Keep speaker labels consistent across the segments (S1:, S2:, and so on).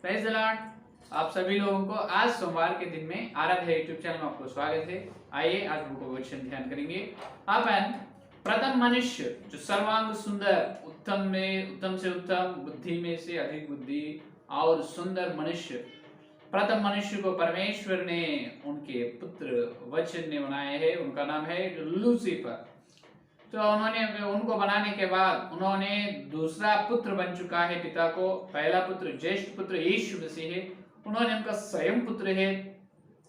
S1: Praise the Lord. आप सभी लोगों को आज सोमवार के दिन में आराध्या यूट्यूब चैनल में आपको स्वागत है। आइए आज हम को वचन ध्यान करेंगे। अपन प्रथम मनुष्य जो सर्वांग सुंदर, उत्तम से उत्तम, बुद्धि में से अधिक बुद्धि और सुंदर मनुष्य, प्रथम मनुष्य को परमेश्वर ने उनके पुत्र वचन ने बनाया है। उनका नाम है लूसीफर। तो उन्होंने उनको बनाने के बाद उन्होंने दूसरा पुत्र बन चुका है पिता को। पहला पुत्र ज्येष्ठ पुत्र यीशु मसीह है, उन्होंने उनका स्वयं पुत्र है।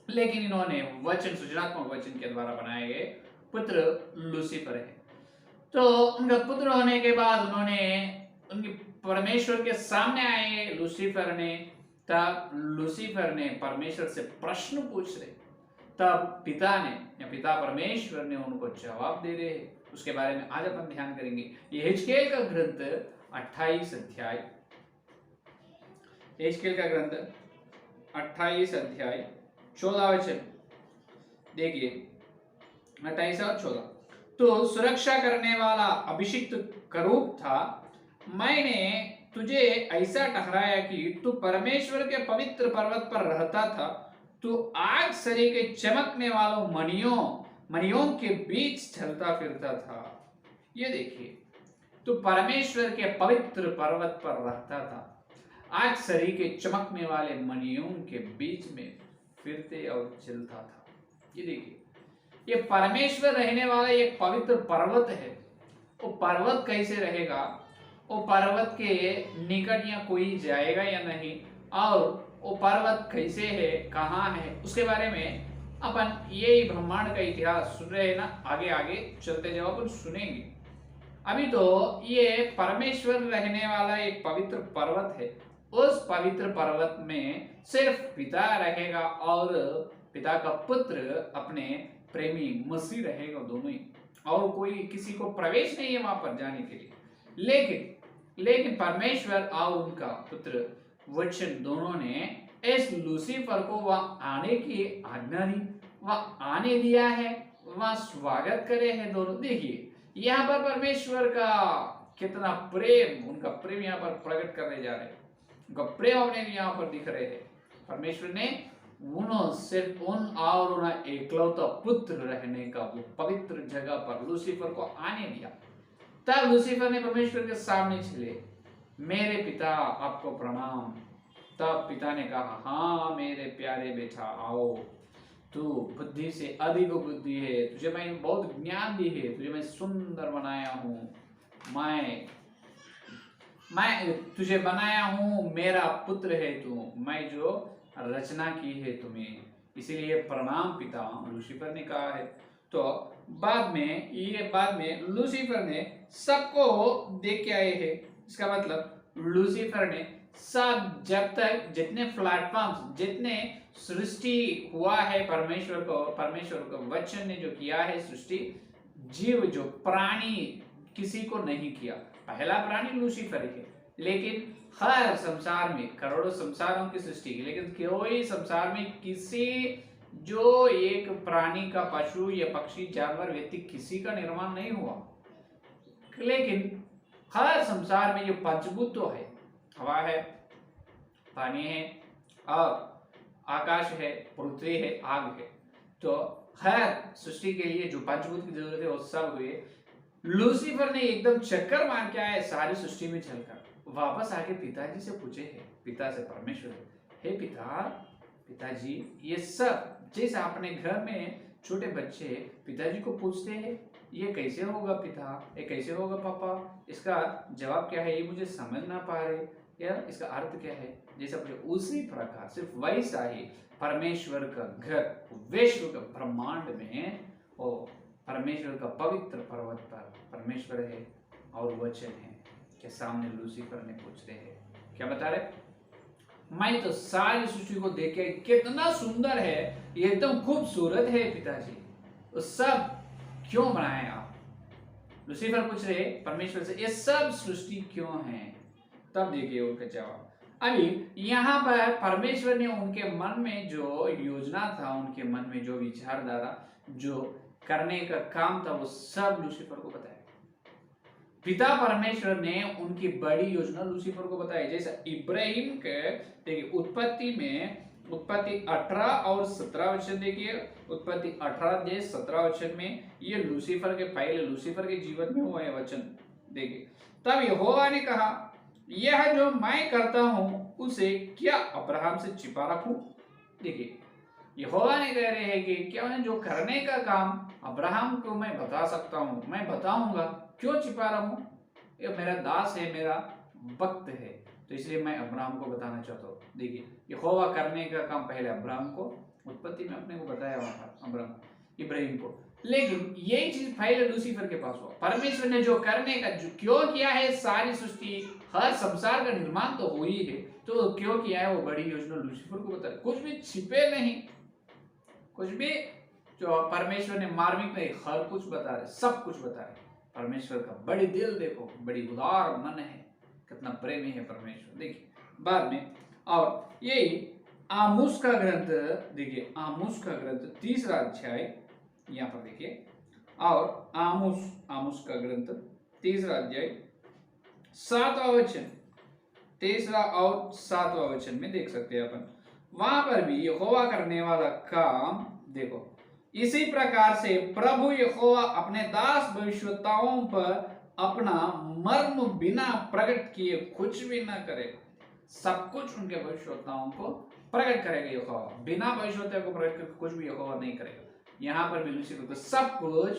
S1: लेकिन इन्होंने वचन, सृजनात्मक वचन के द्वारा बनाए गए पुत्र लूसीफर है। तो उनका पुत्र होने के बाद उन्होंने उनके परमेश्वर के सामने आए लूसीफर ने। तब लूसीफर ने परमेश्वर से प्रश्न पूछ रहे, तब पिता परमेश्वर ने उनको जवाब दे रहे हैं। उसके बारे में आज अपन ध्यान करेंगे। ये हिजकेल का ग्रंथ 28 अध्याय, हिजकेल का ग्रंथ 28 अध्याय 14 वचन देखिए, 28 और 14। तो सुरक्षा करने वाला अभिषिक्त करूब था, मैंने तुझे ऐसा ठहराया कि तू परमेश्वर के पवित्र पर्वत पर रहता था। तू आग सरी के चमकने वालों मणियों के बीच चलता फिरता था। ये देखिए, तू परमेश्वर के पवित्र पर्वत पर रहता था, आग सरी के चमकने वाले मणियों के बीच में फिरते और चलता था। ये देखिए, ये परमेश्वर रहने वाला एक पवित्र पर्वत है। वो पर्वत कैसे रहेगा, वो पर्वत के निकट या कोई जाएगा या नहीं, और वो पर्वत कैसे है, कहाँ है, उसके बारे में अपन ये ब्रह्मांड का इतिहास सुन रहे हैं ना। आगे आगे चलते जाओ अपन सुनेंगे। अभी तो ये परमेश्वर रहने वाला एक पवित्र पर्वत है। उस पवित्र पर्वत में सिर्फ पिता रहेगा और पिता का पुत्र अपने प्रेमी मसीह रहेगा, दोनों ही, और कोई किसी को प्रवेश नहीं है वहां पर जाने के लिए। लेकिन परमेश्वर और उनका पुत्र वचन दोनों ने इस लूसीफर को वह आने की आज्ञा दी, वह आने दिया है, वह स्वागत करे हैं दोनों। देखिए यहाँ पर परमेश्वर का कितना प्रेम, उनका प्रेम यहाँ पर प्रकट करने जा रहे हैं। उनका प्रेम अपने यहाँ पर दिख रहे हैं। परमेश्वर ने सिर्फ उन और उन एकलौता पुत्र रहने का वो पवित्र जगह पर लूसीफर को आने दिया। तब लूसीफर ने परमेश्वर के सामने चले, मेरे पिता आपको प्रणाम। तब पिता ने कहा, हाँ मेरे प्यारे बेटा आओ, तू बुद्धि से अधिक बुद्धि है, तुझे मैं बहुत ज्ञान दी है, तुझे मैं सुंदर बनाया हूँ, मैं तुझे बनाया हूँ, मेरा पुत्र है तू, मैं जो रचना की है तुम्हें, इसीलिए प्रणाम पिता, लूसीफर ने कहा है। तो बाद में लूसीफर ने सबको देख के आए हैं। इसका मतलब लूसीफर ने सब, जब तक जितने प्लेटफॉर्म, जितने सृष्टि हुआ है, परमेश्वर को वचन ने जो किया है सृष्टि, जीव जो प्राणी किसी को नहीं किया। पहला प्राणी लूसीफर है, लेकिन हर संसार में करोड़ों संसारों की सृष्टि की, लेकिन कोई संसार में किसी जो एक प्राणी का, पशु या पक्षी, जानवर, व्यक्ति, किसी का निर्माण नहीं हुआ। लेकिन हर संसार में जो पंचभूत तो है, हवा है, पानी है और आकाश है, पृथ्वी है, आग है, तो हर सृष्टि के लिए जो पंचभूत की जरूरत है वो सब हुए। लूसीफर ने एकदम चक्कर मार के आया सारी सृष्टि में चलकर, वापस आके पिताजी से पूछे है, पिता से परमेश्वर, हे पिताजी, ये सब जैसे अपने घर में छोटे बच्चे पिताजी को पूछते हैं, ये कैसे होगा पिता, ये कैसे होगा पापा, इसका जवाब क्या है, ये मुझे समझ ना पा रहे यार, इसका अर्थ क्या है, जैसे उसी प्रकार सिर्फ वैसा ही परमेश्वर का घर, विश्व का ब्रह्मांड में वो परमेश्वर का पवित्र पर्वत पर परमेश्वर है और वचन है के सामने लूसीफर ने पूछ रहे हैं, क्या बता रहे, मैं तो सारी सृष्टि को देख के कितना सुंदर है, ये एकदम खूबसूरत है पिताजी, वो सब क्यों बनाए आप। लूसीफर पूछ रहे परमेश्वर से, ये सब सृष्टि क्यों है। तब देखिए उनका जवाब। अभी यहाँ पर परमेश्वर ने उनके मन में जो योजना था, उनके मन में जो विचारधारा, जो करने का काम था, वो सब लूसीफर को बताया। पिता परमेश्वर ने उनकी बड़ी योजना लूसीफर को बताई। जैसे इब्राहिम के देखिए उत्पत्ति में, उत्पत्ति 18 और 17 वचन देखिए, उत्पत्ति 18 अध्याय 17 वचन में ये लूसीफर के, पहले लूसीफर के जीवन में हुआ है वचन देखिए। तब यहोवा ने कहा, यह जो मैं करता हूं उसे क्या अब्राहम से छिपा रखूं। देखिए यहोवा ने कह रहे हैं कि क्या उन्हें जो करने का काम अब्राहम को मैं बता सकता हूं, मैं बताऊंगा, क्यों छिपा रहा हूं। ये मेरा दास है, मेरा भक्त है, तो इसलिए मैं अब्राहम को बताना चाहता हूँ। देखिए यहोवा करने का काम पहले अब्राहम को, उत्पत्ति में अपने को बताया हुआ था अब्राहम, इब्राहिम को, लेकिन यही चीज पहले लूसीफर के पास हुआ। परमेश्वर ने जो करने का, जो क्यों किया है, सारी सृष्टि, हर संसार का निर्माण तो हुई है, तो क्यों किया है वो बड़ी योजना लूसीफर को बता, कुछ भी छिपे नहीं, कुछ भी जो परमेश्वर ने मार्मिक नहीं, हर कुछ बता रहे, सब कुछ बता रहे। परमेश्वर का बड़ी दिल देखो, बड़ी उदार मन है, कितना प्रेमी है परमेश्वर। देखिए बाद में, और यही आमोस का ग्रंथ देखिए, आमोस का ग्रंथ 3रा अध्याय यहाँ पर देखिए, और आमोस का ग्रंथ 3रा अध्याय 7वां वचन, 3रा और 7वां वचन में देख सकते हैं अपन। वहां पर भी यहोवा करने वाला काम देखो, इसी प्रकार से प्रभु यहोवा अपने दास भविष्यवक्ताओं पर अपना मर्म बिना प्रकट किए कुछ भी ना करे। सब कुछ उनके भविष्यवक्ताओं को प्रकट करेगा यहोवा, बिना भविष्यवक्ता को प्रकट करके कुछ भी यहोवा नहीं करेगा। यहाँ पर भी लूसीफर को सब कुछ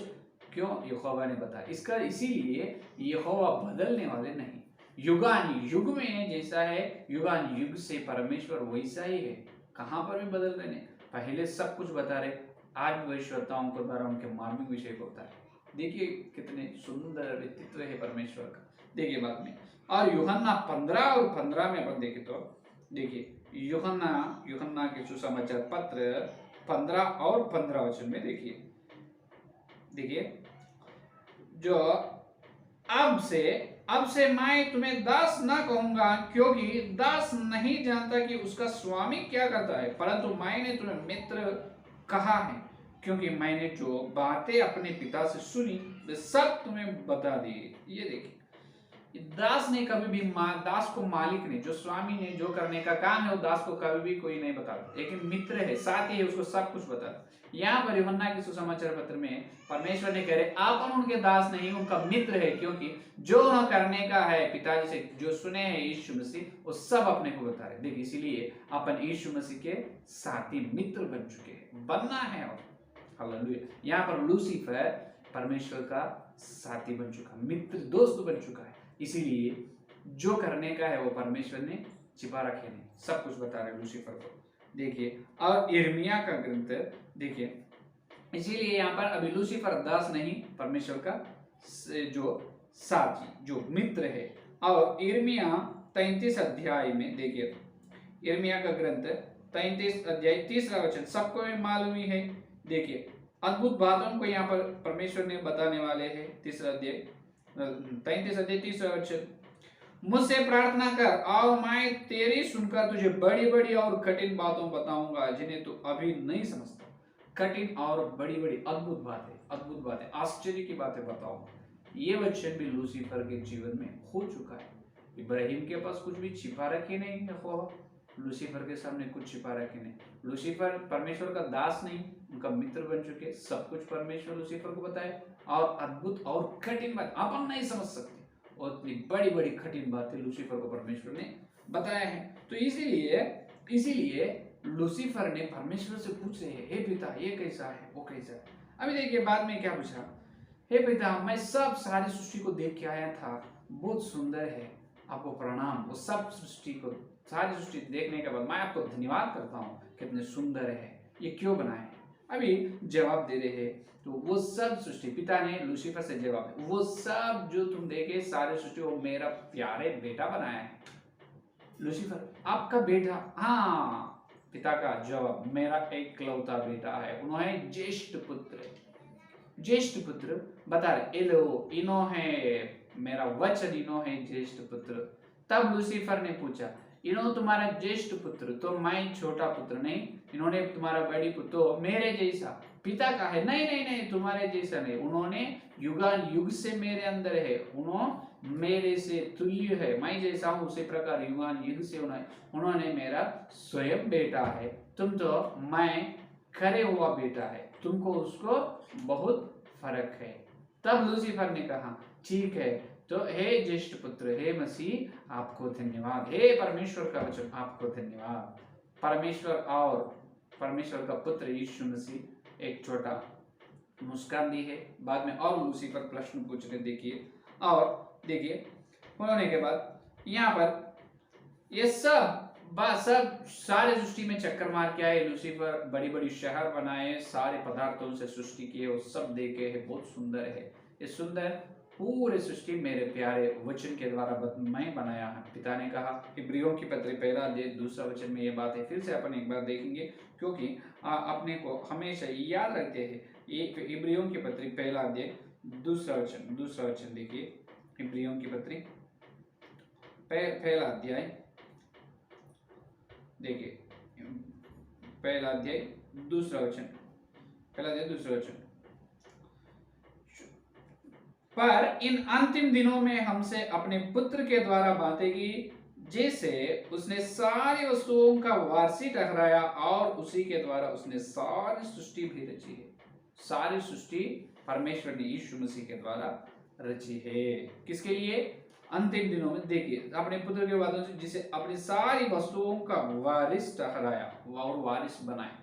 S1: क्यों यहोवा ने बताया, इसका इसीलिए यहोवा बदलने वाले नहीं, युगान युग में जैसा है, युगान युग से परमेश्वर वैसा ही है, कहां पर भी बदल रहे नहीं। पहले सब कुछ बता रहे, आज भविष्यवक्ताओं के द्वारा उनके मार्मिक विषय को बता रहे। देखिए कितने सुंदर व्यक्तित्व है परमेश्वर का। देखिए बाद में, और यूहन्ना 15 और 15 में अपन देखे तो देखिए, यूहन्ना के सुसमाचार पत्र 15 और 15 वचन में देखिए जो अब से मैं तुम्हें दास न कहूंगा, क्योंकि दास नहीं जानता कि उसका स्वामी क्या करता है, परंतु मैंने तुम्हें मित्र कहा है, क्योंकि मैंने जो बातें अपने पिता से सुनी वे सब तुम्हें बता दी। ये देखिए दास ने कभी भी दास को मालिक ने, जो स्वामी ने जो करने का काम है वो दास को कभी भी कोई नहीं बताता, लेकिन मित्र है, साथी है, उसको सब कुछ बताता। यहाँ पर यूहन्ना के सुसमाचार पत्र में परमेश्वर ने कह रहे आप उनके दास नहीं, उनका मित्र है, क्योंकि जो उन्हें करने का है पिताजी से जो सुने हैं यीशु मसीह, वो सब अपने को बता रहे। देखिए इसीलिए अपन यीशु मसीह के साथी मित्र बन चुके हैं, बनना है। और हालेलुया, यहाँ पर लूसीफर परमेश्वर का साथी बन चुका, मित्र दोस्त बन चुका है, इसीलिए जो करने का है वो परमेश्वर ने छिपा रखे नहीं, सब कुछ बता रहे लूसीफर को। देखिए और यिर्मयाह का ग्रंथ देखिए, इसीलिए यहाँ पर अभी लूसीफर दास नहीं, परमेश्वर का जो साथी, जो मित्र है। और यिर्मयाह 33 अध्याय में देखिए, यिर्मयाह का ग्रंथ 33 अध्याय 3रा वचन सबको मालूम ही है। देखिए अद्भुत बातों को यहाँ पर परमेश्वर ने बताने वाले हैं। 3रा अध्याय 33 अध्याय 3रा वचन, मुझसे प्रार्थना कर और मैं तेरी सुनकर तुझे बड़ी बड़ी और कठिन बातों बताऊंगा जिन्हें तू अभी नहीं समझता। कठिन और बड़ी बड़ी अद्भुत बातें, आश्चर्य की बातें बताऊंगा। ये वचन भी लूसीफर के जीवन में हो चुका है। इब्राहिम के पास कुछ भी छिपा रखे नहीं है, लूसीफर के सामने कुछ छिपा रखे नहीं। लूसीफर परमेश्वर का दास नहीं, उनका मित्र बन चुके, सब कुछ परमेश्वर लूसीफर को बताए। और अद्भुत और कठिन बात अपन नहीं समझ सकते, और इतनी बड़ी बड़ी कठिन बातें लूसीफर को परमेश्वर ने बताया है। तो इसीलिए लूसीफर ने परमेश्वर से पूछ रहे हैं, हे पिता ये कैसा है, वो कैसा है। अभी देखिए बाद में क्या पूछा, हे पिता मैं सब सारी सृष्टि को देख के आया था, बहुत सुंदर है, आपको प्रणाम। वो सब सृष्टि को, सारी सृष्टि देखने के बाद मैं आपको धन्यवाद करता हूँ, कितने सुंदर है, ये क्यों बनाए हैं। अभी जवाब दे रहे हैं, तो वो सब सृष्टि, पिता ने लूसीफर से जवाब, वो सब जो तुम देखे सारी सृष्टि वो मेरा प्यारे बेटा बनाया है। लूसीफर आपका बेटा, हाँ, पिता का जवाब, मेरा एकलौता बेटा है, उन्होंने ज्येष्ठ पुत्र बता रहे, एलो इनो है मेरा वचन, इनो है ज्येष्ठ पुत्र। तब लूसीफर ने पूछा, इन्होंने तुम्हारा ज्येष्ठ पुत्र, तो मैं छोटा पुत्र नहीं, इन्होंने तुम्हारा बड़ी पुत्र, तो मेरे जैसा पिता का है, नहीं नहीं नहीं तुम्हारे जैसा नहीं, उन्होंने युगान युग से मेरे अंदर है, उन्होंने मेरे से तुल्य है, मैं जैसा हूं उसी प्रकार युगान युग से उन्होंने मेरा स्वयं बेटा है, तुम तो मैं खरे हुआ बेटा है, तुमको उसको बहुत फर्क है। तब लूसीफर ने कहा ठीक है, तो हे ज्येष्ठ पुत्र, हे मसीह आपको धन्यवाद, हे परमेश्वर का वचन आपको धन्यवाद। परमेश्वर और परमेश्वर का पुत्र यीशु मसीह एक छोटा मुस्कान दी है। बाद में और लूसीफर प्रश्न पूछ रहे, देखिए और देखिए होने के बाद यहाँ पर ये सब सारे सृष्टि में चक्कर मार के आए लूसीफर, बड़ी बड़ी शहर बनाए, सारे पदार्थों से सृष्टि किए, वो सब देखे है, बहुत सुंदर है, ये सुंदर पूरे सृष्टि मेरे प्यारे वचन के द्वारा मैं बनाया है। पिता ने कहा, इब्रियों की पत्री पहला अध्याय दूसरा वचन में ये बात है, फिर से अपन एक बार देखेंगे क्योंकि अपने को हमेशा याद रखते हैं। ये इब्रियों की पत्री पहला अध्याय दूसरा वचन देखिए, इब्रियों की पत्री पहला अध्याय देखिए, पहला अध्याय दूसरा वचन, पर इन अंतिम दिनों में हमसे अपने पुत्र के द्वारा बातें की, जैसे उसने सारी वस्तुओं का वारसी ठहराया और उसी के द्वारा उसने सारी सृष्टि भी रची है। सारी सृष्टि परमेश्वर ने यीशु मसीह के द्वारा रची है। किसके लिए? अंतिम दिनों में देखिए अपने पुत्र के वादों से जिसे अपनी सारी वस्तुओं का वारिस ठहराया और वारिस बनाया।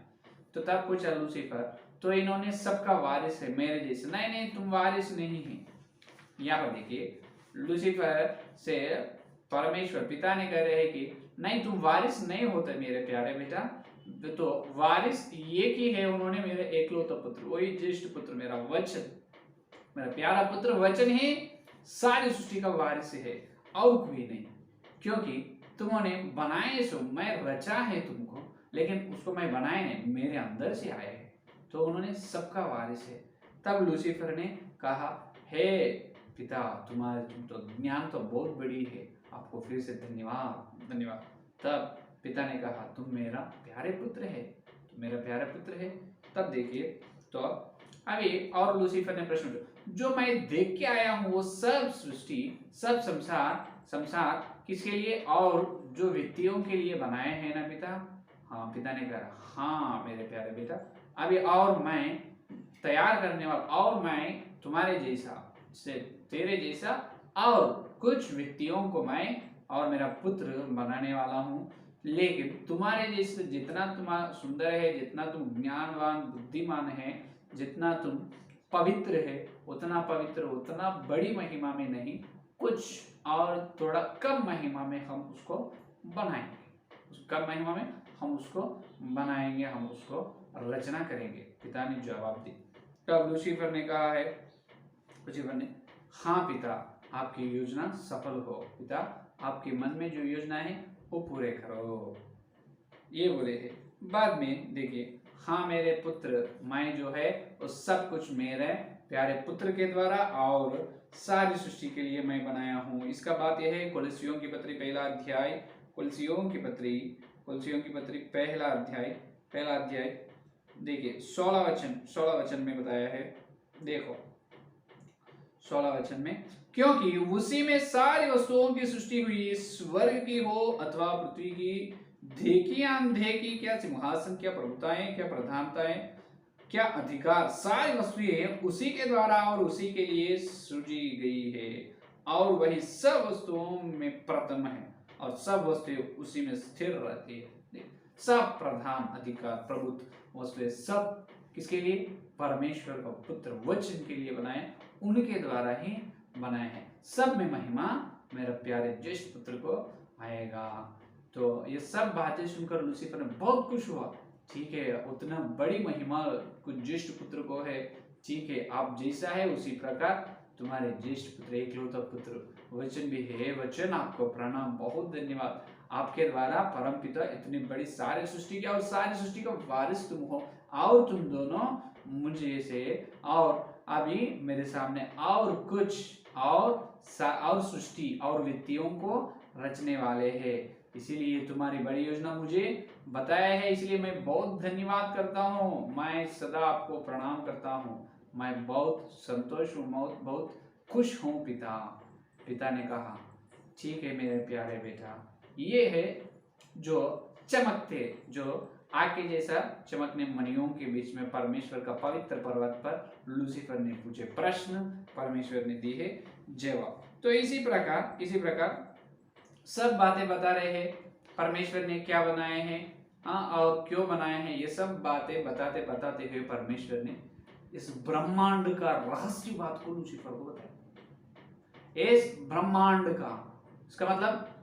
S1: तो तब पूछा लूसीफर, तो इन्होंने सबका वारिस है मेरे जैसे? नहीं नहीं, तुम वारिस नहीं है। यहाँ पर देखिए लूसीफर से परमेश्वर पिता ने कह रहे हैं कि नहीं, तुम वारिस नहीं होते मेरे प्यारे बेटा, तो वारिस ये की है उन्होंने मेरे एकलौता पुत्र, वही ज्येष्ठ पुत्र, मेरा वचन, मेरा प्यारा पुत्र वचन ही सारी सृष्टि का वारिस है और कोई नहीं, क्योंकि तुमने बनाए सो, मैं रचा है तुमको, लेकिन उसको मैं बनाए नहीं, मेरे अंदर से आए हैं, तो उन्होंने सबका वारिस है। तब लूसीफर ने कहा, हे पिता, तुम्हारे तुम तो ज्ञान तो बहुत बड़ी है, आपको फिर से धन्यवाद। तब पिता ने कहा, तुम मेरा प्यारे पुत्र है, तुम मेरा प्यारा पुत्र है। तब देखिए तो अभी और लूसीफर ने प्रश्न किया, जो मैं देख के आया हूं वो सब सृष्टि, सब संसार किसके लिए और जो व्यक्तियों के लिए बनाए हैं ना पिता? हाँ, पिता ने कहा, हाँ मेरे प्यारे बेटा, अभी और मैं तैयार करने वाला, और मैं तुम्हारे जैसा से तेरे जैसा और कुछ व्यक्तियों को मैं और मेरा पुत्र बनाने वाला हूँ, लेकिन तुम्हारे जैसे जितना तुम्हारा सुंदर है, जितना तुम ज्ञानवान बुद्धिमान है, जितना तुम पवित्र है, उतना पवित्र, उतना बड़ी महिमा में नहीं, कुछ और थोड़ा कम महिमा में हम उसको बनाएंगे, कम महिमा में हम उसको बनाएंगे, हम उसको रचना करेंगे। पिता ने जवाब दी। तब लूसीफर ने कहा है, लूसीफर ने, हाँ पिता, आपकी योजना सफल हो, पिता आपके मन में जो योजना है वो पूरे करो, ये बोले थे। बाद में देखिए, हाँ मेरे पुत्र, मैं जो है वो सब कुछ मेरे प्यारे पुत्र के द्वारा और सारी सृष्टि के लिए मैं बनाया हूँ। इसका बात यह है, कुलसियों की पत्री पहला अध्याय, कुलसियों की पत्री पहला अध्याय देखिए 16 वचन में बताया है। देखो 16 वचन में, क्योंकि उसी में सारी वस्तुओं की सृष्टि हुई, स्वर्ग की हो अथवा पृथ्वी की, देखी अनदेखी, क्या सिंहासन, क्या प्रभुताएं, क्या प्रधानताएं, क्या अधिकार, सारी वस्तुएं उसी के द्वारा और उसी के लिए सृजी गई है, और वही सब वस्तुओं में प्रथम है और सब वस्तुएं उसी में स्थिर रहती है। सब प्रधान, अधिकार, प्रभुत्व वस्तुएं सब किसके लिए? परमेश्वर का पुत्र वचन के लिए बनाए, उनके द्वारा ही बनाए हैं। सब में महिमा मेरे प्यारे ज्येष्ठ पुत्र को आएगा। तो ये सब बातें सुनकर लूसीफर ने बहुत खुश हुआ। ठीक है, उतना बड़ी महिमा कुछ ज्येष्ठ पुत्र को है, ठीक है, आप जैसा है उसी प्रकार तुम्हारे ज्येष्ठ पुत्र, एकलौता पुत्र वचन भी है। वचन आपको प्रणाम, बहुत धन्यवाद, आपके द्वारा परमपिता इतनी बड़ी सारी सृष्टि की और सारी सृष्टि का वारिस तुम हो, और तुम दोनों मुझे से और अभी मेरे सामने और कुछ और सृष्टि और व्यक्तियों को रचने वाले हैं। इसीलिए तुम्हारी बड़ी योजना मुझे बताया है, इसलिए मैं बहुत धन्यवाद करता हूँ, मैं सदा आपको प्रणाम करता हूँ, मैं बहुत संतोष हूँ, बहुत खुश हूँ पिता। पिता ने कहा ठीक है मेरे प्यारे बेटा। ये है जो चमकते, जो आग के जैसा चमकने मणियों के बीच में परमेश्वर का पवित्र पर्वत पर लूसीफर ने पूछे प्रश्न, परमेश्वर ने दी है जवाब। तो इसी प्रकार सब बातें बता रहे हैं परमेश्वर ने क्या बनाए हैं, हाँ, और क्यों बनाए हैं। ये सब बातें बताते बताते हुए परमेश्वर ने इस ब्रह्मांड का रहस्य बात को लूसीफर को बताया। इस ब्रह्मांड का, इसका मतलब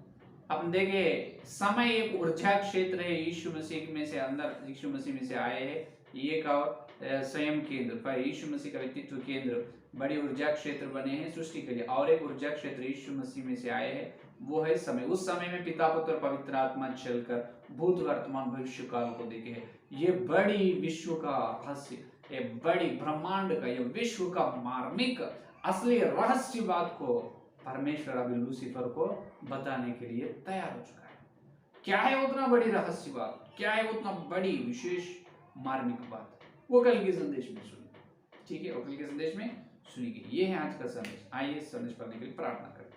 S1: अपन देखे समय एक ऊर्जा क्षेत्र है, यीशु मसीह में से अंदर, यीशु मसीह में से आए हैं, ये का स्वयं केंद्र पर यीशु मसीह का व्यक्तित्व केंद्र बड़ी ऊर्जा क्षेत्र बने हैं सृष्टि के लिए, और एक ऊर्जा क्षेत्र यीशु मसीह में से आए हैं, वो है समय। उस समय में पिता पुत्र और पवित्र आत्मा चलकर भूत वर्तमान भविष्य काल को देखे है। ये बड़ी विश्व का रहस्य, ये बड़ी ब्रह्मांड का, ये विश्व का मार्मिक असली रहस्य बात को परमेश्वर अभी लूसीफर को बताने के लिए तैयार हो चुका है। क्या है उतना बड़ी रहस्य बात, क्या है उतना बड़ी विशेष मार्मिक बात, वो कल के संदेश में सुनिए। ठीक है, कल के संदेश में सुनिए। ये है आज का संदेश। आइए संदेश पढ़ने के लिए प्रार्थना करें।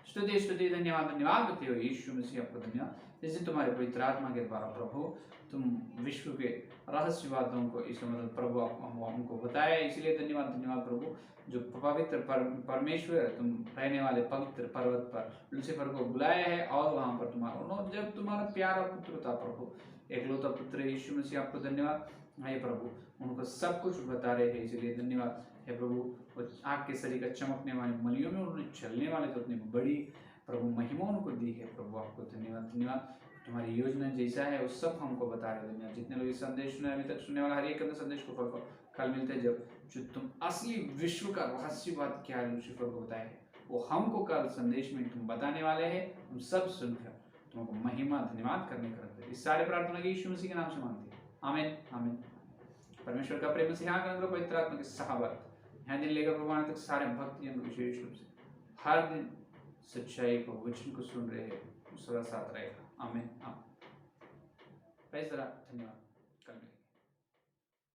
S1: स्तुति स्तुति धन्यवाद धन्यवाद करते हो यीशु मसीह, आपको धन्यवाद जिस दिन तुम्हारे पवित्र आत्मा के द्वारा प्रभु तुम विश्व के रहस्य बातों को इस मतलब प्रभु हमको बताया, इसलिए धन्यवाद धन्यवाद प्रभु। जो पवित्र परमेश्वर तुम रहने वाले पवित्र पर्वत पर लूसीफर को बुलाया है, और वहां पर तुम्हारा जब तुम्हारा प्यारा पुत्र था प्रभु, एकलौता पुत्र यीशु मसीह, आपको धन्यवाद है प्रभु। उनको सब कुछ बता रहे हैं, इसलिए धन्यवाद है प्रभु। आग के शरीर का चमकने वाले मलियों में उन्होंने चलने वाले तो उतनी बड़ी प्रभु महिमा उनको दी है प्रभु, आपको धन्यवाद धन्यवाद। तुम्हारी योजना जैसा है वो सब हमको बता रहे धन्यवाद। जितने लोग इस संदेश सुने अभी तक सुनने वाला हर एक संदेश को फॉलो कल मिलते हैं, जब जो तुम असली विश्व का रहस्य बात क्या है लूसीफर को बताया है, वो हमको कल संदेश में तुम बताने वाले हैं। हम सब सुनकर तुमको महिमा धन्यवाद करने करते इस सारे प्रार्थना के यीशु मसीह के नाम से मांगते हैं, आमीन आमीन। परमेश्वर का प्रेम से यहाँ कर पवित्र आत्मा की सहाबत यहाँ दिन लेकर प्रभु तक सारे भक्त जन विशेष रूप से हर दिन सच्चाई को वचन को सुन रहे हैं, सदा साथ रहेगा, आमीन आमीन। धन्यवाद।